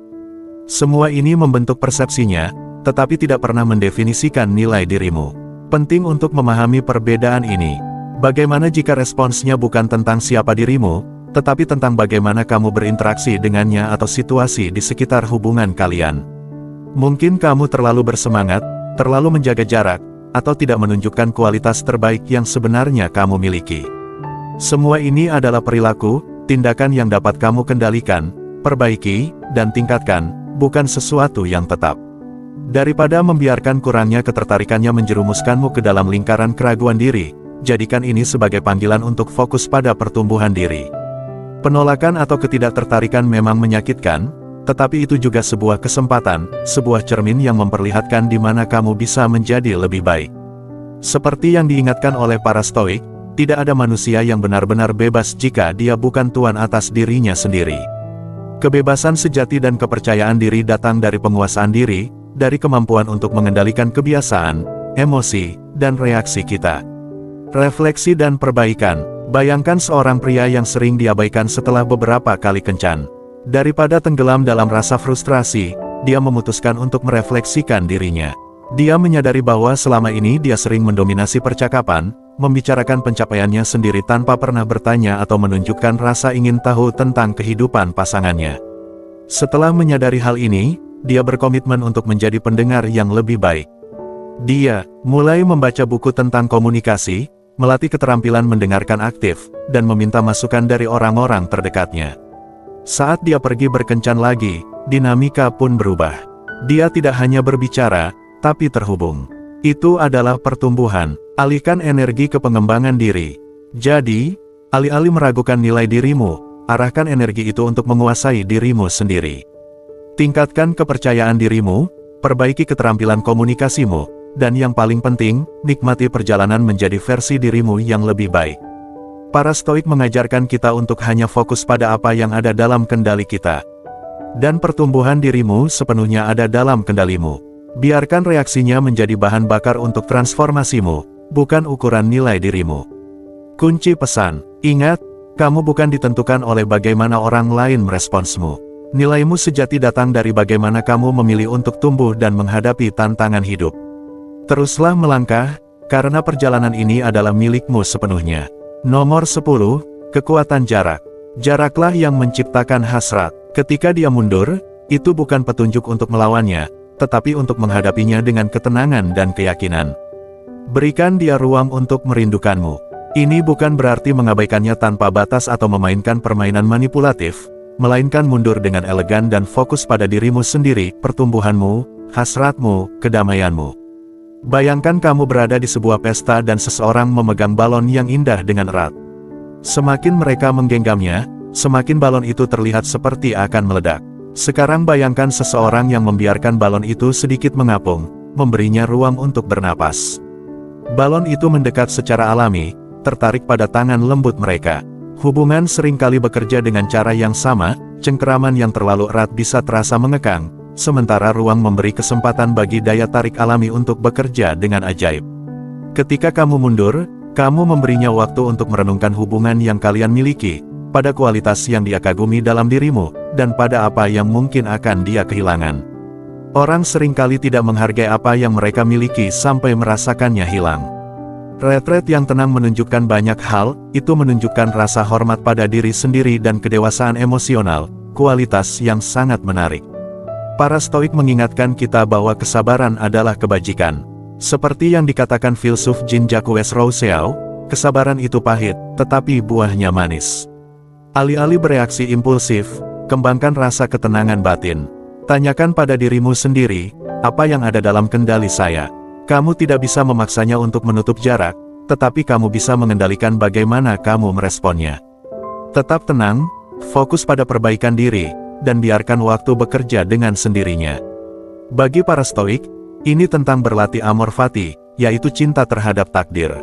Semua ini membentuk persepsinya, tetapi tidak pernah mendefinisikan nilai dirimu. Penting untuk memahami perbedaan ini. Bagaimana jika responsnya bukan tentang siapa dirimu, tetapi tentang bagaimana kamu berinteraksi dengannya atau situasi di sekitar hubungan kalian. Mungkin kamu terlalu bersemangat, terlalu menjaga jarak, atau tidak menunjukkan kualitas terbaik yang sebenarnya kamu miliki. Semua ini adalah perilaku, tindakan yang dapat kamu kendalikan, perbaiki, dan tingkatkan, bukan sesuatu yang tetap. Daripada membiarkan kurangnya ketertarikannya menjerumuskanmu ke dalam lingkaran keraguan diri, jadikan ini sebagai panggilan untuk fokus pada pertumbuhan diri. Penolakan atau ketidaktertarikan memang menyakitkan, tetapi itu juga sebuah kesempatan, sebuah cermin yang memperlihatkan di mana kamu bisa menjadi lebih baik. Seperti yang diingatkan oleh para Stoik, tidak ada manusia yang benar-benar bebas jika dia bukan tuan atas dirinya sendiri. Kebebasan sejati dan kepercayaan diri datang dari penguasaan diri, dari kemampuan untuk mengendalikan kebiasaan, emosi, dan reaksi kita. Refleksi dan perbaikan. Bayangkan seorang pria yang sering diabaikan setelah beberapa kali kencan. Daripada tenggelam dalam rasa frustrasi, dia memutuskan untuk merefleksikan dirinya. Dia menyadari bahwa selama ini dia sering mendominasi percakapan, membicarakan pencapaiannya sendiri tanpa pernah bertanya atau menunjukkan rasa ingin tahu tentang kehidupan pasangannya. Setelah menyadari hal ini, dia berkomitmen untuk menjadi pendengar yang lebih baik. Dia mulai membaca buku tentang komunikasi, melatih keterampilan mendengarkan aktif, dan meminta masukan dari orang-orang terdekatnya. Saat dia pergi berkencan lagi, dinamika pun berubah. Dia tidak hanya berbicara, tapi terhubung. Itu adalah pertumbuhan. Alihkan energi ke pengembangan diri. Jadi, alih-alih meragukan nilai dirimu, arahkan energi itu untuk menguasai dirimu sendiri. Tingkatkan kepercayaan dirimu, perbaiki keterampilan komunikasimu, dan yang paling penting, nikmati perjalanan menjadi versi dirimu yang lebih baik. Para Stoik mengajarkan kita untuk hanya fokus pada apa yang ada dalam kendali kita. Dan pertumbuhan dirimu sepenuhnya ada dalam kendalimu. Biarkan reaksinya menjadi bahan bakar untuk transformasimu, bukan ukuran nilai dirimu. Kunci pesan, ingat, kamu bukan ditentukan oleh bagaimana orang lain meresponsmu. Nilaimu sejati datang dari bagaimana kamu memilih untuk tumbuh dan menghadapi tantangan hidup. Teruslah melangkah, karena perjalanan ini adalah milikmu sepenuhnya. Nomor 10, kekuatan jarak. Jaraklah yang menciptakan hasrat. Ketika dia mundur, itu bukan petunjuk untuk melawannya, tetapi untuk menghadapinya dengan ketenangan dan keyakinan. Berikan dia ruang untuk merindukanmu. Ini bukan berarti mengabaikannya tanpa batas atau memainkan permainan manipulatif, melainkan mundur dengan elegan dan fokus pada dirimu sendiri, pertumbuhanmu, hasratmu, kedamaianmu. Bayangkan kamu berada di sebuah pesta dan seseorang memegang balon yang indah dengan erat. Semakin mereka menggenggamnya, semakin balon itu terlihat seperti akan meledak. Sekarang bayangkan seseorang yang membiarkan balon itu sedikit mengapung, memberinya ruang untuk bernapas. Balon itu mendekat secara alami, tertarik pada tangan lembut mereka. Hubungan seringkali bekerja dengan cara yang sama, cengkeraman yang terlalu erat bisa terasa mengekang, sementara ruang memberi kesempatan bagi daya tarik alami untuk bekerja dengan ajaib. Ketika kamu mundur, kamu memberinya waktu untuk merenungkan hubungan yang kalian miliki, pada kualitas yang dia kagumi dalam dirimu, dan pada apa yang mungkin akan dia kehilangan. Orang seringkali tidak menghargai apa yang mereka miliki sampai merasakannya hilang. Retret yang tenang menunjukkan banyak hal, itu menunjukkan rasa hormat pada diri sendiri dan kedewasaan emosional, kualitas yang sangat menarik. Para Stoik mengingatkan kita bahwa kesabaran adalah kebajikan. Seperti yang dikatakan filsuf Jean-Jacques Rousseau, kesabaran itu pahit, tetapi buahnya manis. Alih-alih bereaksi impulsif, kembangkan rasa ketenangan batin. Tanyakan pada dirimu sendiri, apa yang ada dalam kendali saya? Kamu tidak bisa memaksanya untuk menutup jarak, tetapi kamu bisa mengendalikan bagaimana kamu meresponnya. Tetap tenang, fokus pada perbaikan diri, dan biarkan waktu bekerja dengan sendirinya. Bagi para Stoik, ini tentang berlatih amor fati, yaitu cinta terhadap takdir.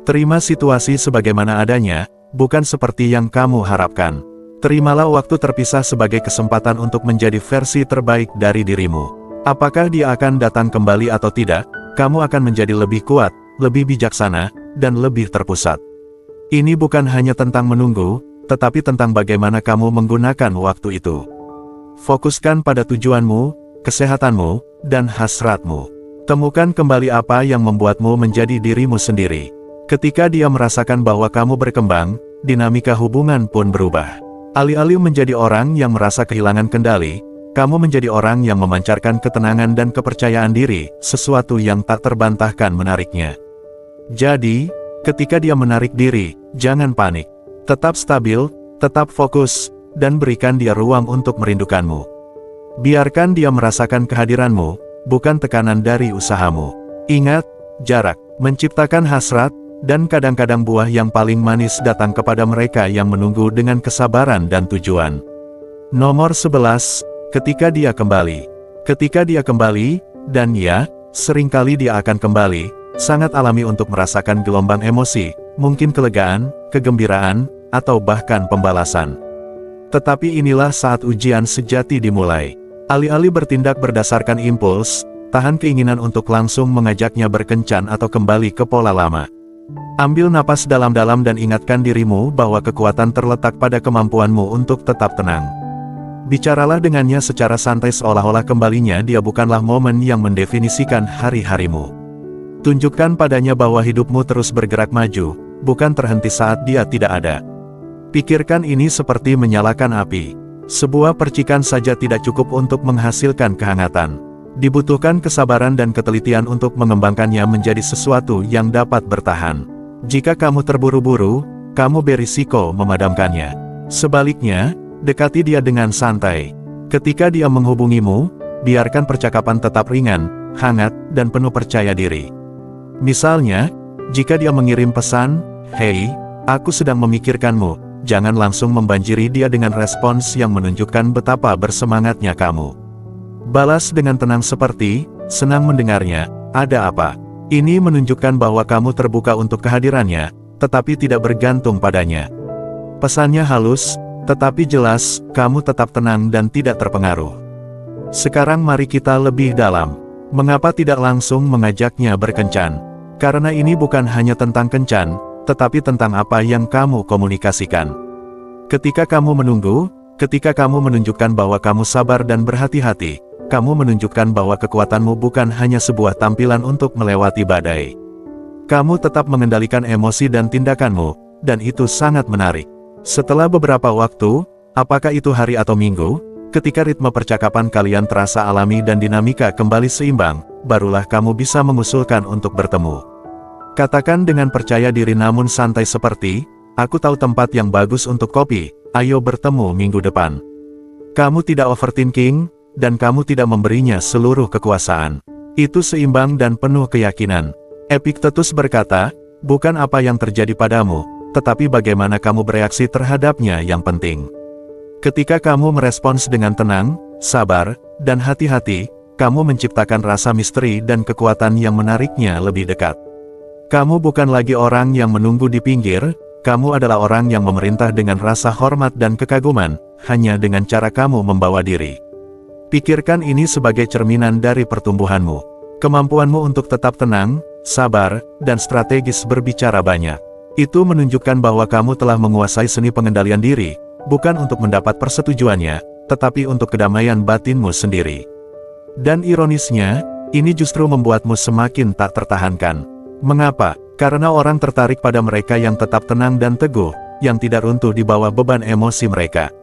Terima situasi sebagaimana adanya, bukan seperti yang kamu harapkan. Terimalah waktu terpisah sebagai kesempatan untuk menjadi versi terbaik dari dirimu. Apakah dia akan datang kembali atau tidak, kamu akan menjadi lebih kuat, lebih bijaksana, dan lebih terpusat. Ini bukan hanya tentang menunggu, tetapi tentang bagaimana kamu menggunakan waktu itu. Fokuskan pada tujuanmu, kesehatanmu, dan hasratmu. Temukan kembali apa yang membuatmu menjadi dirimu sendiri. Ketika dia merasakan bahwa kamu berkembang, dinamika hubungan pun berubah. Alih-alih menjadi orang yang merasa kehilangan kendali, Kamu menjadi orang yang memancarkan ketenangan dan kepercayaan diri, sesuatu yang tak terbantahkan menariknya. Jadi, ketika dia menarik diri, jangan panik. Tetap stabil, tetap fokus, dan berikan dia ruang untuk merindukanmu. Biarkan dia merasakan kehadiranmu, bukan tekanan dari usahamu. Ingat, jarak menciptakan hasrat, dan kadang-kadang buah yang paling manis datang kepada mereka yang menunggu dengan kesabaran dan tujuan. Nomor 11, ketika dia kembali. Ketika dia kembali, dan ya, seringkali dia akan kembali, sangat alami untuk merasakan gelombang emosi, mungkin kelegaan, kegembiraan, atau bahkan pembalasan. Tetapi inilah saat ujian sejati dimulai. Alih-alih bertindak berdasarkan impuls, tahan keinginan untuk langsung mengajaknya berkencan atau kembali ke pola lama. Ambil napas dalam-dalam dan ingatkan dirimu bahwa kekuatan terletak pada kemampuanmu untuk tetap tenang. Bicaralah dengannya secara santai seolah-olah kembalinya dia bukanlah momen yang mendefinisikan hari-harimu. Tunjukkan padanya bahwa hidupmu terus bergerak maju, bukan terhenti saat dia tidak ada. Pikirkan ini seperti menyalakan api. Sebuah percikan saja tidak cukup untuk menghasilkan kehangatan. Dibutuhkan kesabaran dan ketelitian untuk mengembangkannya menjadi sesuatu yang dapat bertahan. Jika kamu terburu-buru, kamu berisiko memadamkannya. Sebaliknya, dekati dia dengan santai. Ketika dia menghubungimu, biarkan percakapan tetap ringan, hangat, dan penuh percaya diri. Misalnya, jika dia mengirim pesan, "Hei, aku sedang memikirkanmu," jangan langsung membanjiri dia dengan respons yang menunjukkan betapa bersemangatnya kamu. Balas dengan tenang seperti, "Senang mendengarnya, ada apa?" Ini menunjukkan bahwa kamu terbuka untuk kehadirannya, tetapi tidak bergantung padanya. Pesannya halus, tetapi jelas, kamu tetap tenang dan tidak terpengaruh. Sekarang mari kita lebih dalam. Mengapa tidak langsung mengajaknya berkencan? Karena ini bukan hanya tentang kencan, tetapi tentang apa yang kamu komunikasikan. Ketika kamu menunggu, ketika kamu menunjukkan bahwa kamu sabar dan berhati-hati, kamu menunjukkan bahwa kekuatanmu bukan hanya sebuah tampilan untuk melewati badai. Kamu tetap mengendalikan emosi dan tindakanmu, dan itu sangat menarik. Setelah beberapa waktu, apakah itu hari atau minggu, ketika ritme percakapan kalian terasa alami dan dinamika kembali seimbang, barulah kamu bisa mengusulkan untuk bertemu. Katakan dengan percaya diri namun santai seperti, "Aku tahu tempat yang bagus untuk kopi, ayo bertemu minggu depan." Kamu tidak overthinking, dan kamu tidak memberinya seluruh kekuasaan. Itu seimbang dan penuh keyakinan. Epictetus berkata, "Bukan apa yang terjadi padamu, tetapi bagaimana kamu bereaksi terhadapnya yang penting." Ketika kamu merespons dengan tenang, sabar, dan hati-hati, kamu menciptakan rasa misteri dan kekuatan yang menariknya lebih dekat. Kamu bukan lagi orang yang menunggu di pinggir, kamu adalah orang yang memerintah dengan rasa hormat dan kekaguman, hanya dengan cara kamu membawa diri. Pikirkan ini sebagai cerminan dari pertumbuhanmu. Kemampuanmu untuk tetap tenang, sabar, dan strategis berbicara banyak. Itu menunjukkan bahwa kamu telah menguasai seni pengendalian diri, bukan untuk mendapat persetujuannya, tetapi untuk kedamaian batinmu sendiri. Dan ironisnya, ini justru membuatmu semakin tak tertahankan. Mengapa? Karena orang tertarik pada mereka yang tetap tenang dan teguh, yang tidak runtuh di bawah beban emosi mereka.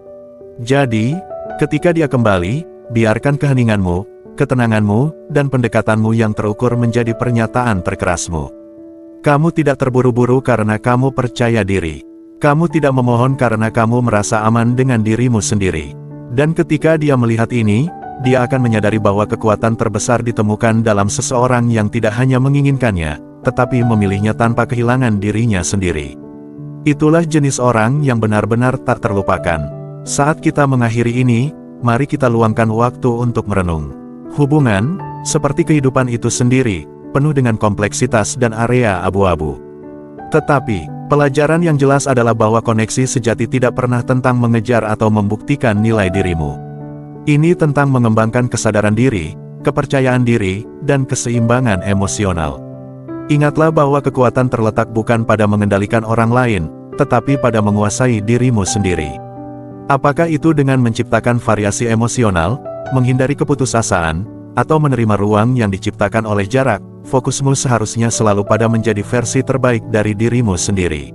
Jadi, ketika dia kembali, biarkan keheninganmu, ketenanganmu, dan pendekatanmu yang terukur menjadi pernyataan terkerasmu. Kamu tidak terburu-buru karena kamu percaya diri. Kamu tidak memohon karena kamu merasa aman dengan dirimu sendiri. Dan ketika dia melihat ini, dia akan menyadari bahwa kekuatan terbesar ditemukan dalam seseorang yang tidak hanya menginginkannya, tetapi memilihnya tanpa kehilangan dirinya sendiri. Itulah jenis orang yang benar-benar tak terlupakan. Saat kita mengakhiri ini, mari kita luangkan waktu untuk merenung. Hubungan, seperti kehidupan itu sendiri, penuh dengan kompleksitas dan area abu-abu. Tetapi, pelajaran yang jelas adalah bahwa koneksi sejati tidak pernah tentang mengejar atau membuktikan nilai dirimu. Ini tentang mengembangkan kesadaran diri, kepercayaan diri, dan keseimbangan emosional. Ingatlah bahwa kekuatan terletak bukan pada mengendalikan orang lain, tetapi pada menguasai dirimu sendiri. Apakah itu dengan menciptakan variasi emosional, menghindari keputusasaan, atau menerima ruang yang diciptakan oleh jarak, fokusmu seharusnya selalu pada menjadi versi terbaik dari dirimu sendiri.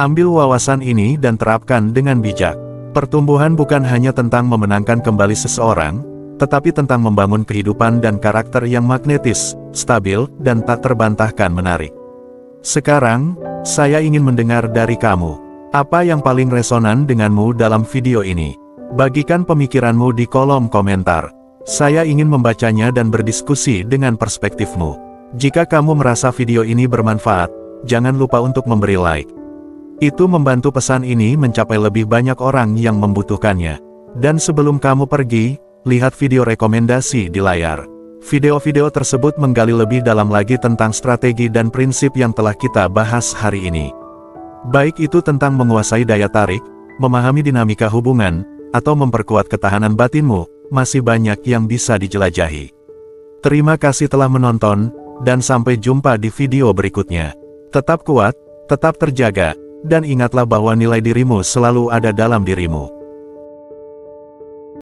Ambil wawasan ini dan terapkan dengan bijak. Pertumbuhan bukan hanya tentang memenangkan kembali seseorang, tetapi tentang membangun kehidupan dan karakter yang magnetis, stabil, dan tak terbantahkan menarik. Sekarang, saya ingin mendengar dari kamu. Apa yang paling resonan denganmu dalam video ini? Bagikan pemikiranmu di kolom komentar. Saya ingin membacanya dan berdiskusi dengan perspektifmu. Jika kamu merasa video ini bermanfaat, jangan lupa untuk memberi like. Itu membantu pesan ini mencapai lebih banyak orang yang membutuhkannya. Dan sebelum kamu pergi, lihat video rekomendasi di layar. Video-video tersebut menggali lebih dalam lagi tentang strategi dan prinsip yang telah kita bahas hari ini. Baik itu tentang menguasai daya tarik, memahami dinamika hubungan, atau memperkuat ketahanan batinmu, masih banyak yang bisa dijelajahi. Terima kasih telah menonton, dan sampai jumpa di video berikutnya. Tetap kuat, tetap terjaga, dan ingatlah bahwa nilai dirimu selalu ada dalam dirimu.